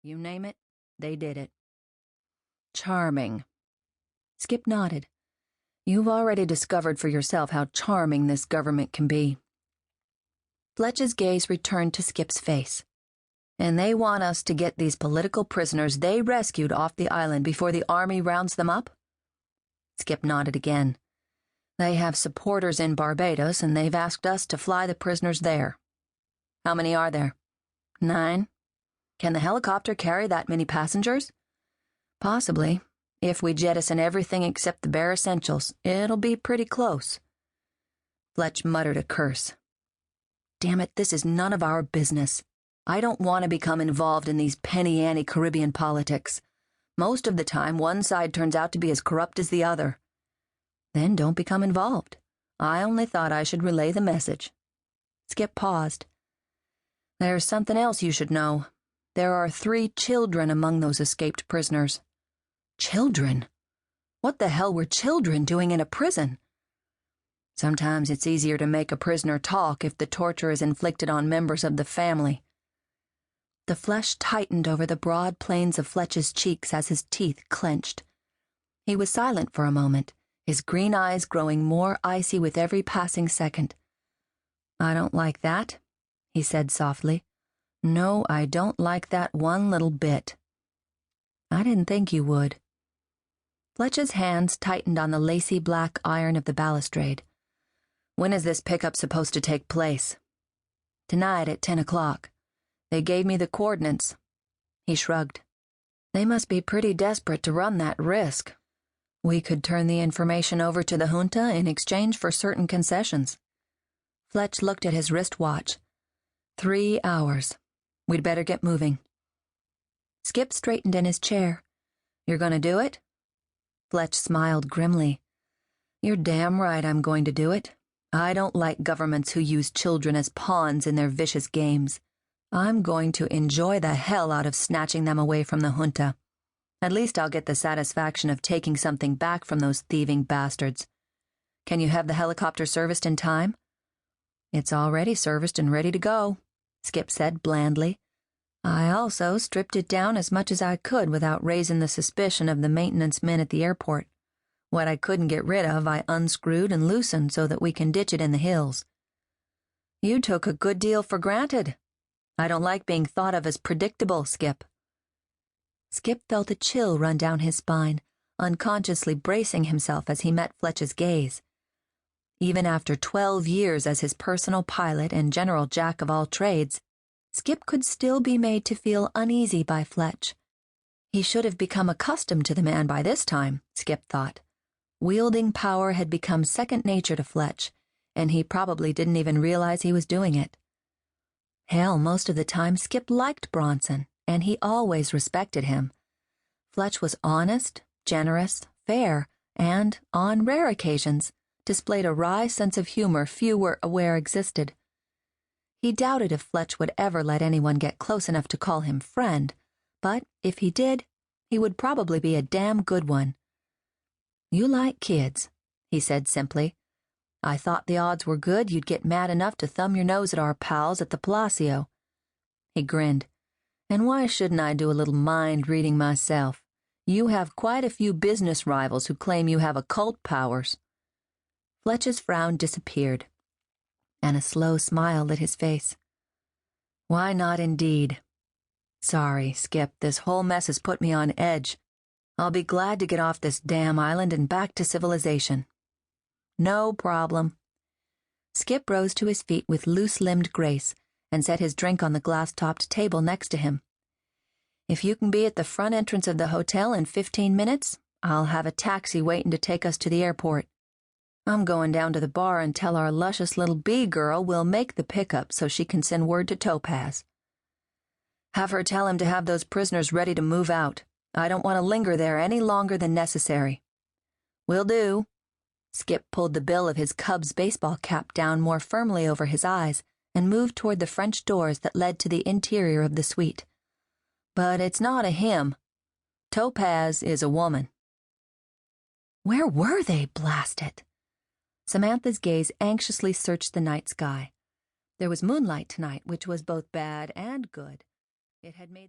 You name it, they did it. Charming. Skip nodded. You've already discovered for yourself how charming this government can be. Fletch's gaze returned to Skip's face. And they want us to get these political prisoners they rescued off the island before the army rounds them up? Skip nodded again. They have supporters in Barbados, and they've asked us to fly the prisoners there. How many are there? 9. Can the helicopter carry that many passengers? Possibly. If we jettison everything except the bare essentials, it'll be pretty close. Fletch muttered a curse. Damn it, this is none of our business. I don't want to become involved in these penny-ante Caribbean politics. Most of the time, one side turns out to be as corrupt as the other. Then don't become involved. I only thought I should relay the message. Skip paused. There's something else you should know. There are 3 children among those escaped prisoners. Children? What the hell were children doing in a prison? Sometimes it's easier to make a prisoner talk if the torture is inflicted on members of the family. The flesh tightened over the broad planes of Fletch's cheeks as his teeth clenched. He was silent for a moment, his green eyes growing more icy with every passing second. I don't like that, he said softly. No, I don't like that one little bit. I didn't think you would. Fletch's hands tightened on the lacy black iron of the balustrade. When is this pickup supposed to take place? Tonight at 10 o'clock. They gave me the coordinates. He shrugged. They must be pretty desperate to run that risk. We could turn the information over to the junta in exchange for certain concessions. Fletch looked at his wristwatch. 3 hours. We'd better get moving. Skip straightened in his chair. You're going to do it? Fletch smiled grimly. You're damn right I'm going to do it. I don't like governments who use children as pawns in their vicious games. I'm going to enjoy the hell out of snatching them away from the junta. At least I'll get the satisfaction of taking something back from those thieving bastards. Can you have the helicopter serviced in time? It's already serviced and ready to go, Skip said blandly. I also stripped it down as much as I could without raising the suspicion of the maintenance men at the airport. What I couldn't get rid of, I unscrewed and loosened so that we can ditch it in the hills. You took a good deal for granted. I don't like being thought of as predictable, Skip. Skip felt a chill run down his spine, unconsciously bracing himself as he met Fletch's gaze. Even after 12 years as his personal pilot and general jack of all trades, Skip could still be made to feel uneasy by Fletch. He should have become accustomed to the man by this time, Skip thought. Wielding power had become second nature to Fletch, and he probably didn't even realize he was doing it. Hell, most of the time Skip liked Bronson, and he always respected him. Fletch was honest, generous, fair, and, on rare occasions, displayed a wry sense of humor few were aware existed. He doubted if Fletch would ever let anyone get close enough to call him friend, but if he did, he would probably be a damn good one. You like kids, he said simply. I thought the odds were good you'd get mad enough to thumb your nose at our pals at the Palacio. He grinned. And why shouldn't I do a little mind-reading myself? You have quite a few business rivals who claim you have occult powers. Fletch's frown disappeared, and a slow smile lit his face. Why not indeed? Sorry, Skip, this whole mess has put me on edge. I'll be glad to get off this damn island and back to civilization. No problem. Skip rose to his feet with loose-limbed grace and set his drink on the glass-topped table next to him. If you can be at the front entrance of the hotel in 15 minutes, I'll have a taxi waiting to take us to the airport. I'm going down to the bar and tell our luscious little bee girl we'll make the pickup so she can send word to Topaz. Have her tell him to have those prisoners ready to move out. I don't want to linger there any longer than necessary. Will do. Skip pulled the bill of his Cubs baseball cap down more firmly over his eyes and moved toward the French doors that led to the interior of the suite. But it's not a him. Topaz is a woman. Where were they, blast it? Samantha's gaze anxiously searched the night sky. There was moonlight tonight, which was both bad and good. It had made the